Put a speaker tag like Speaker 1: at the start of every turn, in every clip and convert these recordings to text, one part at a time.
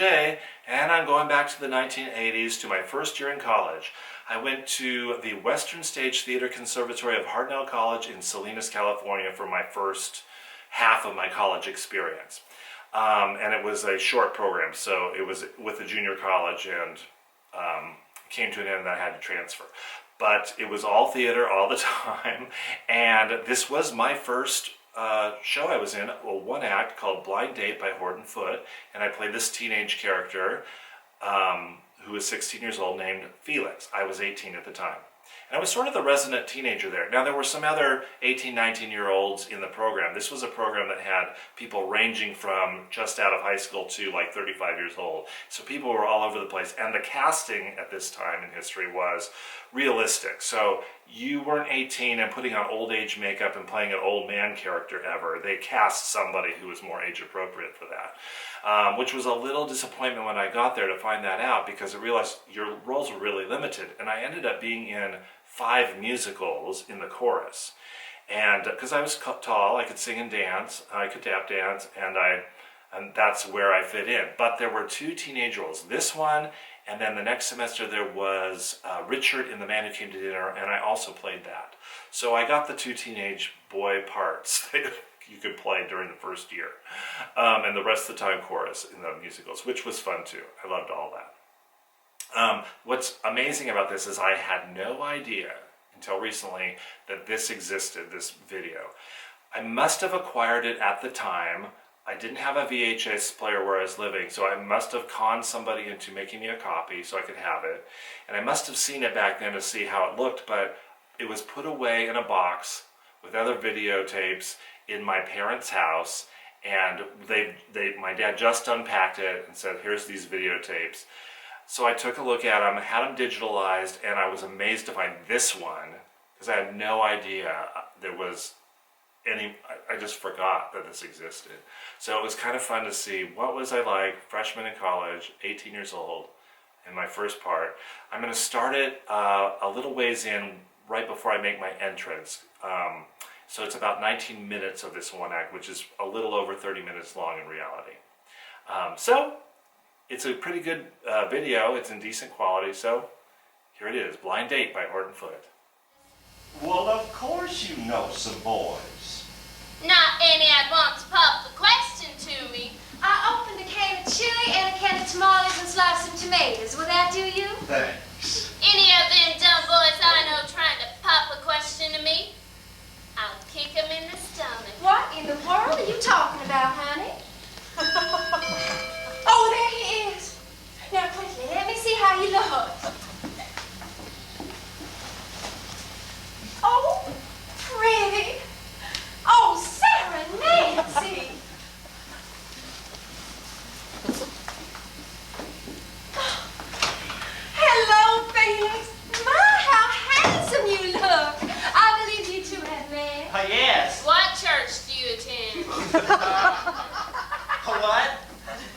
Speaker 1: J, and I'm going back to the 1980s to my first year in college. I went to the Western Stage Theater Conservatory of Hartnell College in Salinas, California for my first half of my college experience. And it was a short program, so it was with a junior college and came to an end and I had to transfer. But it was all theater all the time, and this was my first show I was in, a one act called Blind Date by Horton Foote, and I played this teenage character who was 16 years old named Felix. I was 18 at the time. And I was sort of the resident teenager there. Now there were some other 18, 19-year-olds in the program. This was a program that had people ranging from just out of high school to like 35 years old. So people were all over the place. And the casting at this time in history was realistic. So you weren't 18 and putting on old age makeup and playing an old man character ever. They cast somebody who was more age appropriate for that. Which was a little disappointment when I got there to find that out, because I realized your roles were really limited. And I ended up being in 5 musicals in the chorus. And because I was tall, I could sing and dance, I could tap dance, and that's where I fit in. But there were 2 teenage roles. This one, and then the next semester there was Richard in The Man Who Came to Dinner, and I also played that. So I got the 2 teenage boy parts that you could play during the first year. And the rest of the time chorus in the musicals, which was fun too. I loved all that. What's amazing about this is I had no idea until recently that this existed, this video. I must have acquired it at the time. I didn't have a VHS player where I was living, so I must have conned somebody into making me a copy so I could have it. And I must have seen it back then to see how it looked, but it was put away in a box with other videotapes in my parents' house, and my dad just unpacked it and said, here's these videotapes. So I took a look at them, had them digitalized, and I was amazed to find this one, because I had no idea there was any, I just forgot that this existed. So it was kind of fun to see what was I like, freshman in college, 18 years old, in my first part. I'm going to start it a little ways in, right before I make my entrance. So it's about 19 minutes of this one act, which is a little over 30 minutes long in reality. So it's a pretty good video. It's in decent quality. So here it is, Blind Date by Horton Foote.
Speaker 2: Well, of course you know some boys.
Speaker 3: Not any I'd want to pop the question to me.
Speaker 4: I opened a can of chili and a can of tamales and sliced some tomatoes. Will that do you?
Speaker 2: Thanks.
Speaker 3: Any of them dumb boys I know trying to pop a question to me, I'll kick them in the stomach.
Speaker 4: What in the world are you talking about, honey? Oh, there he is. Now, quickly, let me see how he looks. Oh, pretty. Oh, Sarah Nancy. Hello, Felix. My, how handsome you look. I believe you two have met.
Speaker 2: Yes.
Speaker 3: What church do you attend?
Speaker 2: What?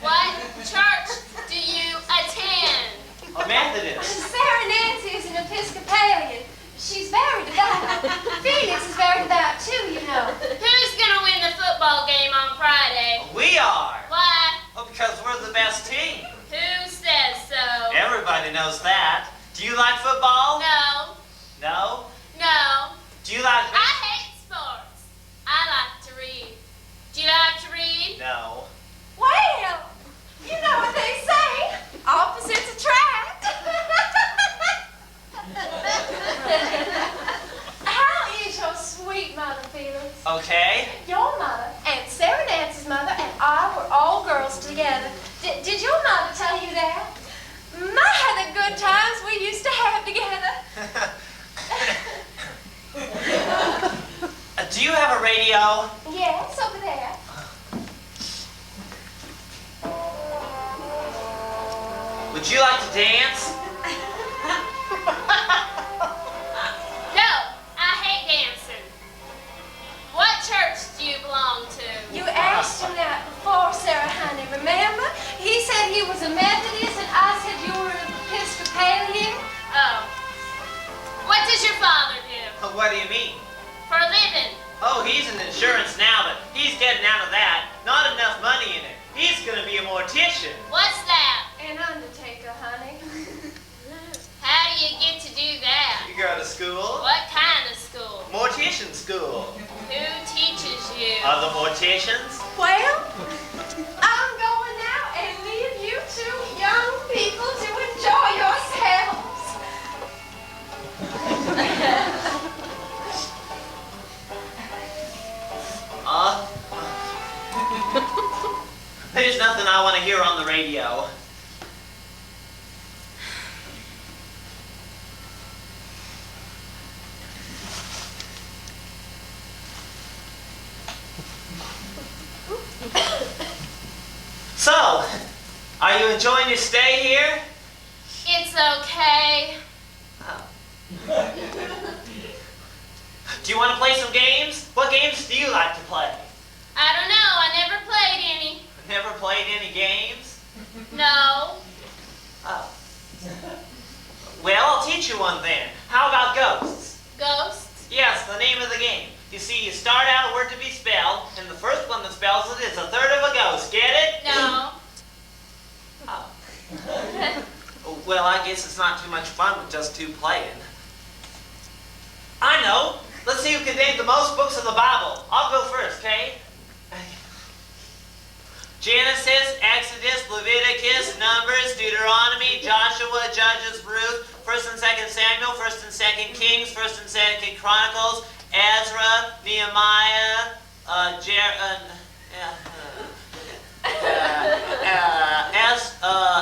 Speaker 3: What church do you attend?
Speaker 2: A Methodist.
Speaker 4: Sarah Nancy is an Episcopalian. She's very devout. Felix is very devout too, you know.
Speaker 3: Who's gonna win the football game on Friday?
Speaker 2: We are.
Speaker 3: Why?
Speaker 2: Oh, because we're the best team.
Speaker 3: Who says so?
Speaker 2: Everybody knows that. Do you like football?
Speaker 3: No.
Speaker 2: No?
Speaker 3: No.
Speaker 2: Do you like...
Speaker 3: I hate sports. I like to read. Do you like to read?
Speaker 2: No.
Speaker 4: Well, you know what they say. Opposites attract. How is your sweet mother, Felix?
Speaker 2: Okay.
Speaker 4: Your mother and Sarah Nancy's mother and I were all girls together. Did your mother tell you that? My, the good times we used to have together.
Speaker 2: Do you have a radio?
Speaker 4: Yes, over there.
Speaker 2: Would you like to dance?
Speaker 3: No, I hate dancing. What church do you belong to?
Speaker 4: You asked him that before, Sarah, honey, remember? He said he was a Methodist and I said you were an Episcopalian.
Speaker 3: Oh. What does your father do?
Speaker 2: What do you mean?
Speaker 3: For a living?
Speaker 2: Oh, he's in insurance now, but he's getting out of that. Not enough money in it. He's gonna be a mortician.
Speaker 3: What's that?
Speaker 5: mortician school.
Speaker 3: Who teaches you?
Speaker 5: Other morticians?
Speaker 4: Well, I'm going now and leave you two young people to enjoy yourselves.
Speaker 5: There's nothing I want to hear on the radio. So, are you enjoying your stay here?
Speaker 3: It's okay.
Speaker 5: Oh. Do you want to play some games? What games do you like to play?
Speaker 3: I don't know. I never played any.
Speaker 5: Never played any games?
Speaker 3: No.
Speaker 5: Oh. Well, I'll teach you one then. How about ghosts?
Speaker 3: Ghosts?
Speaker 5: Yes, the name of the game. You see, you start out a word to be spelled, and the first one that spells it is a third of a ghost. Get it?
Speaker 3: No.
Speaker 5: Oh. Well, I guess it's not too much fun with just two playing. I know. Let's see who can name the most books of the Bible. I'll go first, okay? Genesis, Exodus, Leviticus, Numbers, Deuteronomy, Joshua, Judges, Ruth, 1st and 2nd Samuel, 1st and 2nd Kings, 1st and 2nd Chronicles, Ezra, Nehemiah,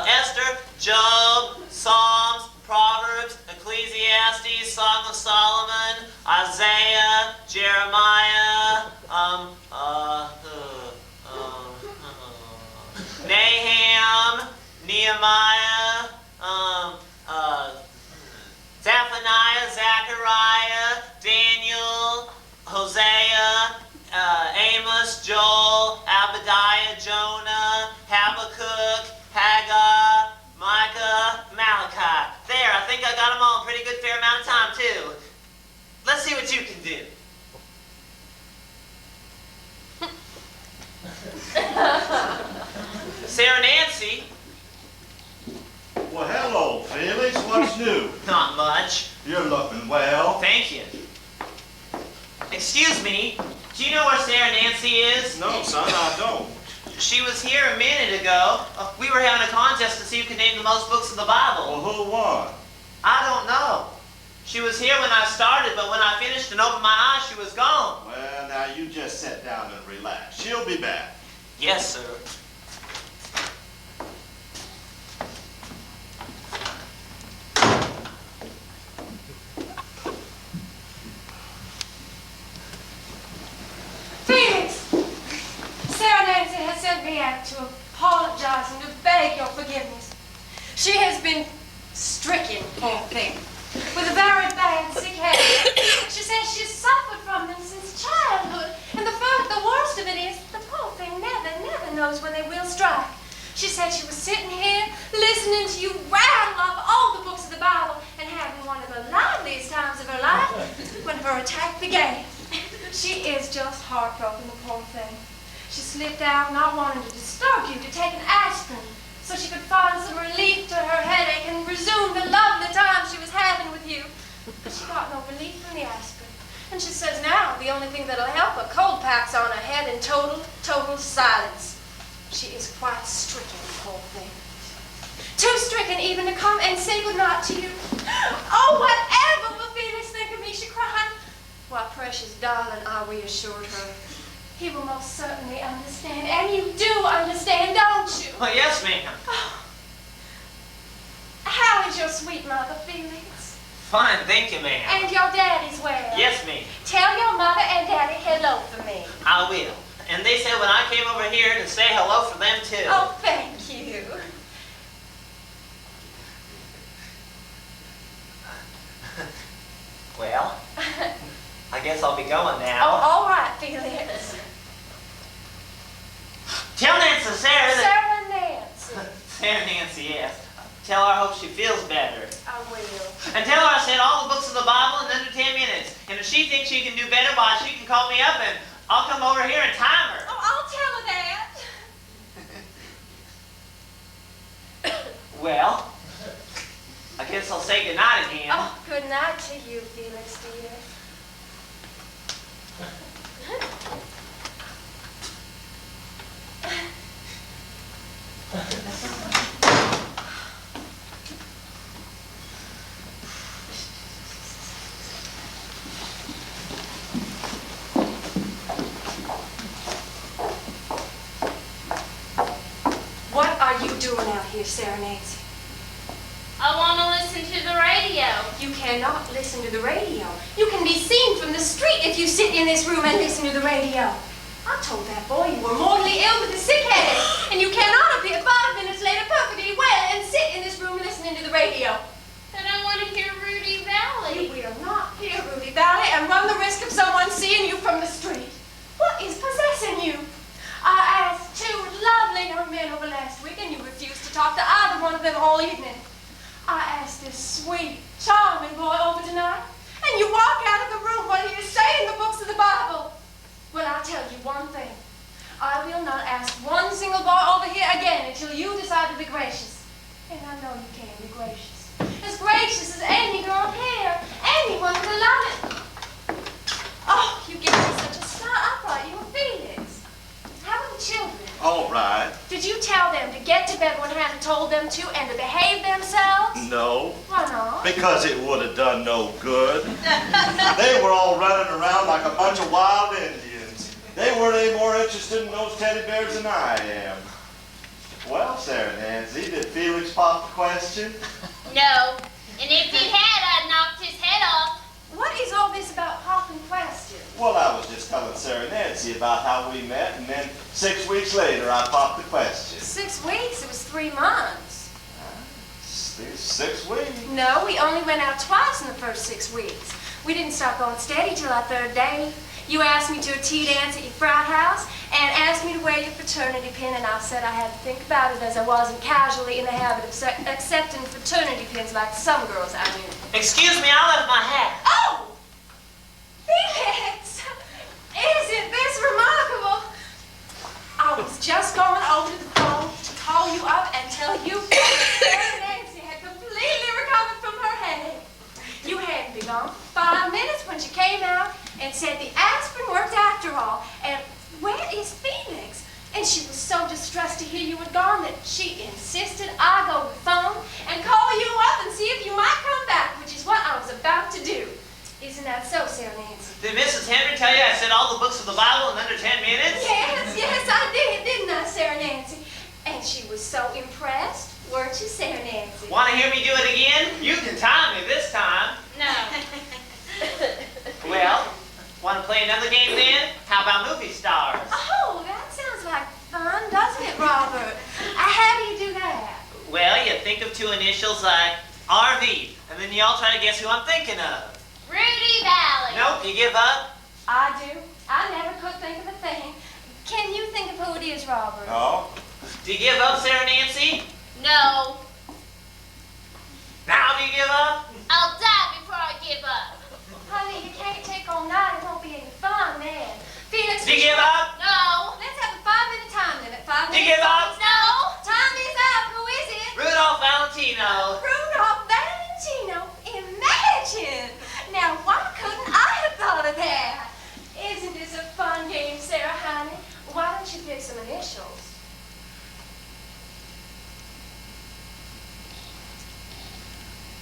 Speaker 5: Esther, Job, Psalms, Proverbs, Ecclesiastes, Song of Solomon, Isaiah, Jeremiah, Nahum, Nehemiah, Zephaniah, Zechariah, Daniel, Hosea, Amos, Joel, Obadiah, Jonah, Habakkuk, Haggai, Micah, Malachi. There, I think I got them all in a pretty good fair amount of time, too. Let's see what you can do. Sarah Nancy.
Speaker 2: Well, hello, Felix. What's new?
Speaker 5: Not much.
Speaker 2: You're looking well.
Speaker 5: Thank you. Excuse me, do you know where Sarah Nancy is?
Speaker 2: No, son, I don't.
Speaker 5: She was here a minute ago. We were having a contest to see who could name the most books of the Bible.
Speaker 2: Well, who won?
Speaker 5: I don't know. She was here when I started, but when I finished and opened my eyes, she was gone.
Speaker 2: Well, now you just sit down and relax. She'll be back.
Speaker 5: Yes, sir.
Speaker 4: Felix! Sarah Nancy has sent me out to apologize and to beg your forgiveness. She has been stricken, poor thing, with a very bad sick headache. She says she's suffered from them since childhood, and the worst of it is the poor thing never knows when they will strike. She said she was sitting here listening to you rattle off all the books of the Bible and having one of the liveliest times of her life when her attack began. She is just heartbroken, the poor thing. She slipped out, not wanting to disturb you, to take an aspirin so she could find some relief to her headache and resume the lovely time she was having with you. But she got no relief from the aspirin. And she says now the only thing that'll help her cold packs on her head and total silence. She is quite stricken, poor thing. Too stricken even to come and say goodnight to you. Oh, whatever will Felix think of me, she cried. Why, precious darling, I reassured her. He will most certainly understand, and you do understand, don't you?
Speaker 5: Well, yes, ma'am.
Speaker 4: Oh. How is your sweet mother, Felix?
Speaker 5: Fine, thank you, ma'am.
Speaker 4: And your daddy's well?
Speaker 5: Yes, ma'am.
Speaker 4: Tell your mother and daddy hello for me.
Speaker 5: I will. And they said when I came over here to say hello for them, too.
Speaker 4: Oh, thank you.
Speaker 5: Well, I guess I'll be going
Speaker 4: Oh,
Speaker 5: now.
Speaker 4: all right, Felix.
Speaker 5: Tell Nancy Sarah that...
Speaker 4: Sarah Nancy.
Speaker 5: Sarah Nancy, yes. Tell her I hope she feels better.
Speaker 4: I will.
Speaker 5: And tell her I said all the books of the Bible in under 10 minutes. And if she thinks she can do better, why, she can call me up and I'll come over here and time her.
Speaker 4: Oh, I'll tell her that.
Speaker 5: Well, I guess I'll say goodnight again.
Speaker 4: Oh, good night to you, Felix, dear. doing out here, Sarah Nancy?
Speaker 3: I want to listen to the radio.
Speaker 4: You cannot listen to the radio. You can be seen from the street if you sit in this room and listen to the radio. I told that boy you were mortally ill with a sick headache, and you cannot appear 5 minutes later perfectly well and sit in this room listening to the radio.
Speaker 3: But I want to hear Rudy Valley.
Speaker 4: You will not hear Rudy Valley and run the risk of someone seeing you from the street. What is possessing you? I asked 2 lovely young men over last week, and you refused to talk to either one of them all evening. I asked this sweet, charming boy over tonight, and you walk out of the room while he is saying the books of the Bible. Well, I'll tell you one thing. I will not ask one single boy over here again until you decide to be gracious. And I know you can be gracious. As gracious as any girl here. Anyone would allow it. Oh, you give me such a start. I thought you were Felix. How are the children?
Speaker 2: All right.
Speaker 4: Did you tell them to get to bed when Hannah told them to and to behave themselves?
Speaker 2: No,
Speaker 4: Why not?
Speaker 2: because it would have done no good. They were all running around like a bunch of wild Indians. They weren't any more interested in those teddy bears than I am. Well, Sarah Nancy, did Felix pop the question?
Speaker 3: No. And if he had, I'd knocked his head off.
Speaker 4: What is all this about popping questions?
Speaker 2: Well, I was just telling Sarah Nancy about how we met, and then 6 weeks later I popped the question.
Speaker 4: 6 weeks? It was 3 months.
Speaker 2: 6 weeks?
Speaker 4: No, we only went out twice in the first 6 weeks. We didn't start going steady till our 3rd day. You asked me to a tea dance at your frat house and asked me to wear your fraternity pin, and I said I had to think about it as I wasn't casually in the habit of accepting fraternity pins like some girls I knew.
Speaker 5: Excuse me, I left my hat.
Speaker 4: Oh! Felix! Isn't this remarkable? I was just going over to the phone to call you up and tell you that Sarah Nancy had completely recovered from her headache. You hadn't been gone for 5 minutes when she came out and said the aspirin worked after all. And where is Felix? And she was so distressed to hear you had gone that she insisted I go to the phone and call you up and see if you might come back, which is what I was about to do. Isn't that so, Sarah Nancy?
Speaker 5: Did Mrs. Henry tell you I said all the books of the Bible in under 10 minutes?
Speaker 4: Yes, I did, didn't I, Sarah Nancy? And she was so impressed, weren't you, Sarah Nancy?
Speaker 5: Want to hear me do it again? You can time me this time.
Speaker 3: No.
Speaker 5: Well, want to play another game then? How about movie stars?
Speaker 4: Oh, that sounds like fun, doesn't it, Robert? How do you do that?
Speaker 5: Well, you think of 2 initials like RV, and then you all try to guess who I'm thinking of.
Speaker 3: Rudy Valley.
Speaker 5: Nope, you give up?
Speaker 4: I do. I never could think of a thing. Can you think of who it is, Robert?
Speaker 2: No.
Speaker 5: Do you give up, Sarah Nancy?
Speaker 3: No.
Speaker 5: Now do you give up?
Speaker 3: I'll die before I give up.
Speaker 4: Honey, you can't take all night. It won't be any fun, man. Felix,
Speaker 5: Do you give up?
Speaker 3: No.
Speaker 4: let's have a 5-minute time limit. 5
Speaker 5: Do you
Speaker 4: minutes.
Speaker 5: give up?
Speaker 3: No.
Speaker 4: Time is up. Who is it?
Speaker 5: Rudolph Valentino.
Speaker 4: Rudolph Valentino. Imagine. Now, why couldn't I have thought of that? Isn't this a fun game, Sarah, honey? Why don't you pick some initials?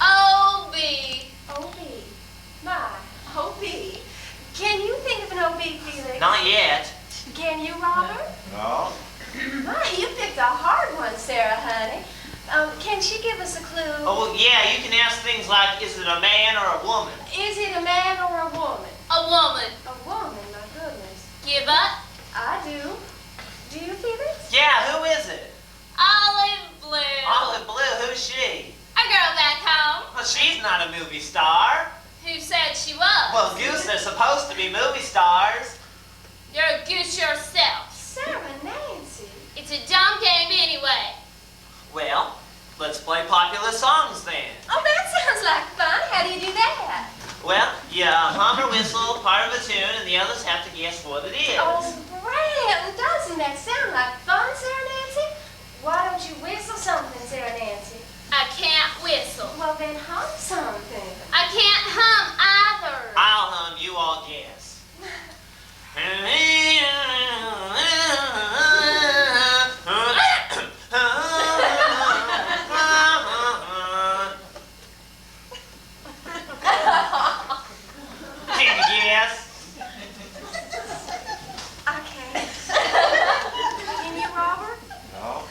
Speaker 3: O.B.
Speaker 4: O.B. My, O.B. Can you think of an O.B., Felix?
Speaker 5: Not yet.
Speaker 4: Can you, Robert?
Speaker 2: No.
Speaker 4: My, you picked a hard one, Sarah, honey. Can she give us a clue?
Speaker 5: Oh, well, yeah, you can ask things like, is it a man or a woman?
Speaker 4: Is it a man or a woman?
Speaker 3: A woman.
Speaker 4: A woman, my goodness.
Speaker 3: Give up.
Speaker 4: I do. Do you, Felix?
Speaker 5: Yeah, who is it?
Speaker 3: Olive Blue.
Speaker 5: Olive Blue, who's she?
Speaker 3: A girl back home.
Speaker 5: Well, she's not a movie star.
Speaker 3: Who said she was?
Speaker 5: Well, Goose, they're supposed to be movie stars.
Speaker 3: You're a goose yourself.
Speaker 4: Sarah Nancy.
Speaker 3: It's a dumb game anyway.
Speaker 5: Well, let's play popular songs then.
Speaker 4: Oh, that sounds like fun. How do you do that?
Speaker 5: Well, you hum or whistle part of a tune, and the others have to guess what it is.
Speaker 4: Oh, grand. Doesn't that sound like fun, Sarah Nancy? Why don't you whistle something, Sarah Nancy?
Speaker 3: I can't whistle.
Speaker 4: Well, then hum something.
Speaker 3: I can't hum either.
Speaker 5: I'll hum, you all guess. Can you guess?
Speaker 4: I can't. Can you, Robert?
Speaker 2: No.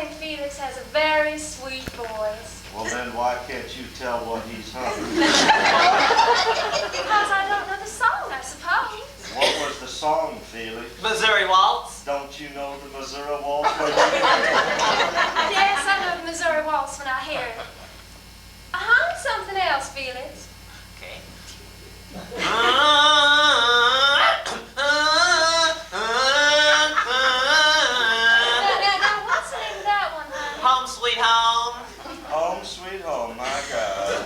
Speaker 4: think Felix has a very sweet voice.
Speaker 2: Well, then why can't you tell what he's humming?
Speaker 4: Because I don't know the song, I suppose.
Speaker 2: What was the song, Felix?
Speaker 5: Missouri Waltz.
Speaker 2: Don't you know the Missouri Waltz?
Speaker 4: Yes, I know the Missouri Waltz when I hear it. Hum something else, Felix.
Speaker 5: Okay.
Speaker 4: Now, what's the name of that one, honey?
Speaker 5: Home Sweet Home.
Speaker 2: Home, sweet home, my God.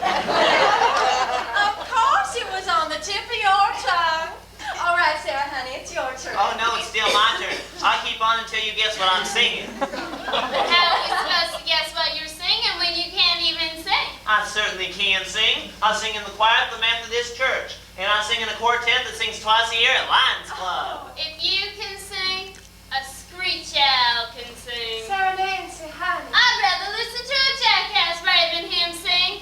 Speaker 4: Of course it was on the tip of your tongue. All right, Sarah, honey, it's your turn.
Speaker 5: Oh no, it's still my turn. I'll keep on until you guess what I'm singing.
Speaker 3: How are we supposed to guess what you're singing when you can't even sing?
Speaker 5: I certainly can sing. I sing in the choir at the Methodist Church. And I sing in a quartet that sings twice a year at Lions Club.
Speaker 3: If you can sing, a screech owl can sing.
Speaker 4: Sarah Nancy, honey.
Speaker 3: I'd rather listen to a jackass rather than him sing.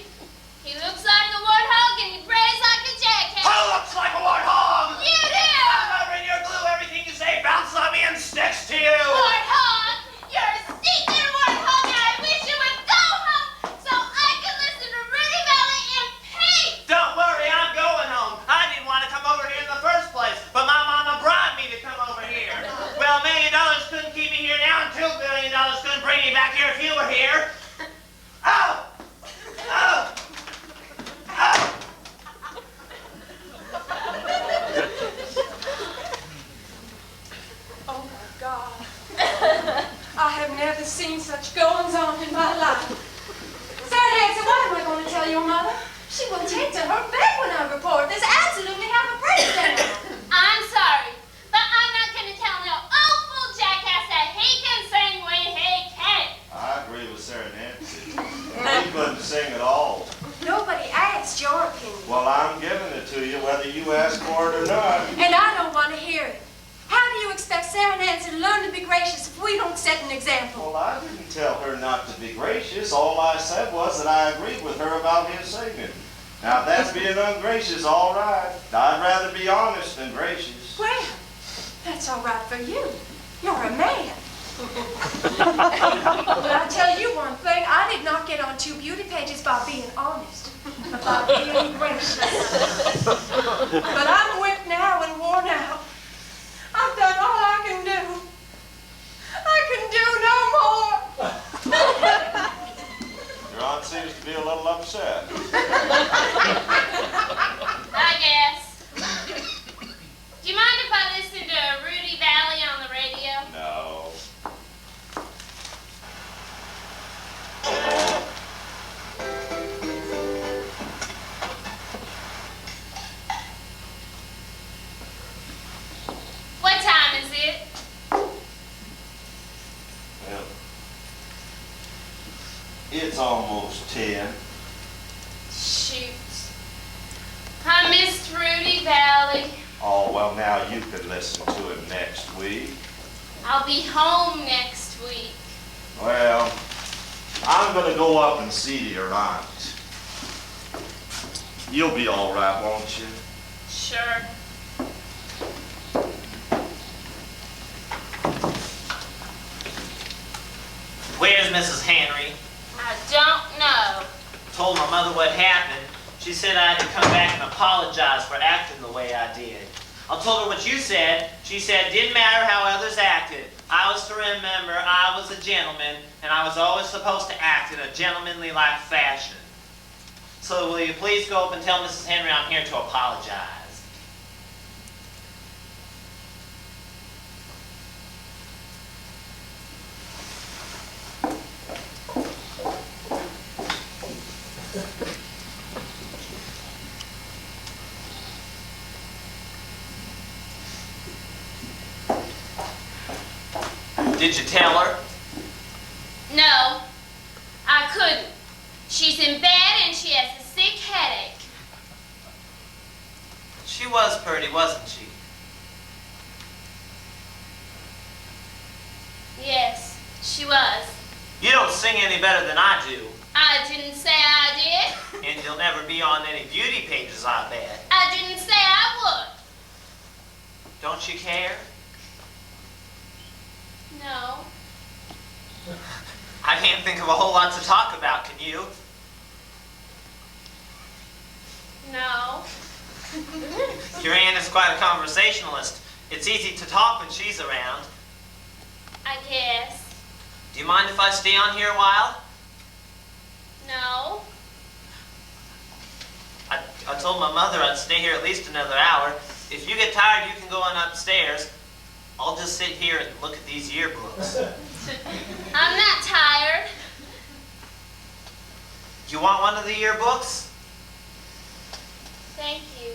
Speaker 3: He looks like a warthog and he brays like a jackass.
Speaker 5: Who looks like a warthog?
Speaker 3: You do!
Speaker 5: I'm over in your glue. Everything you say bounces on me and sticks to you.
Speaker 3: Warthog! You're a stinking warthog and I wish you would go home so I could listen to Rudy Valley in peace!
Speaker 5: Don't worry, I'm going home. I didn't want to come over here in the first place, but my mama bribed me to come over here. Well, $1 million couldn't keep me here now, and $2 billion couldn't bring me back here if you were here. Oh! Oh! Oh!
Speaker 4: Oh, my God. I have never seen such goings-on in my life. Sarah Nancy, what am I going to tell your mother? She will take to her bed when I report. There's absolutely half a breakdown.
Speaker 3: I'm sorry, but I'm not going to tell no old fool jackass that he can sing when he can't.
Speaker 2: I agree with Sarah Nancy. He couldn't sing at all.
Speaker 4: Nobody asked your opinion.
Speaker 2: Well, I'm giving it to you whether you ask for it or not.
Speaker 4: And I don't want to hear it. How do you expect Sarah Nancy to learn to be gracious if we don't set an example?
Speaker 2: Well, I didn't tell her not to be gracious. All I said was that I agreed with her about his singing. Now, if that's being ungracious, all right. I'd rather be honest than gracious.
Speaker 4: Well, that's all right for you. You're a man. But I tell you one thing, I did not get on 2 beauty pages by being honest, but by being gracious. But I'm whipped now and worn out. I've done all I can do. I can do no more.
Speaker 2: Your aunt seems to be a little upset.
Speaker 3: I guess. Do you mind if I listen to Rudy Valley on the radio?
Speaker 2: No.
Speaker 3: What time is it?
Speaker 2: Well, it's almost 10.
Speaker 3: Shoot. I missed Rudy Valley.
Speaker 2: Oh, well, now you could listen to him next week.
Speaker 3: I'll be home next week.
Speaker 2: Well, I'm going to go up and see your aunt. You'll be all right, won't you?
Speaker 3: Sure.
Speaker 5: Where's Mrs. Henry?
Speaker 3: I don't know.
Speaker 5: Told my mother what happened. She said I had to come back and apologize for acting the way I did. I told her what you said. She said it didn't matter how others acted. I was to remember I was a gentleman, and I was always supposed to act in a gentlemanly-like fashion. So will you please go up and tell Mrs. Henry I'm here to apologize? Did you tell her?
Speaker 3: No, I couldn't. She's in bed and she has a sick headache.
Speaker 5: She was pretty, wasn't she?
Speaker 3: Yes, she was.
Speaker 5: You don't sing any better than I do.
Speaker 3: I didn't say I did.
Speaker 5: And you'll never be on any beauty pages, I bet.
Speaker 3: I didn't say I would.
Speaker 5: Don't you care?
Speaker 3: No.
Speaker 5: can't think of a whole lot to talk about, can you?
Speaker 3: No.
Speaker 5: Your aunt is quite a conversationalist. It's easy to talk when she's around.
Speaker 3: I guess.
Speaker 5: Do you mind if I stay on here a while?
Speaker 3: No.
Speaker 5: I told my mother I'd stay here at least another hour. If you get tired, you can go on upstairs. I'll just sit here and look at these yearbooks.
Speaker 3: I'm not tired.
Speaker 5: You want one of the yearbooks?
Speaker 3: Thank you.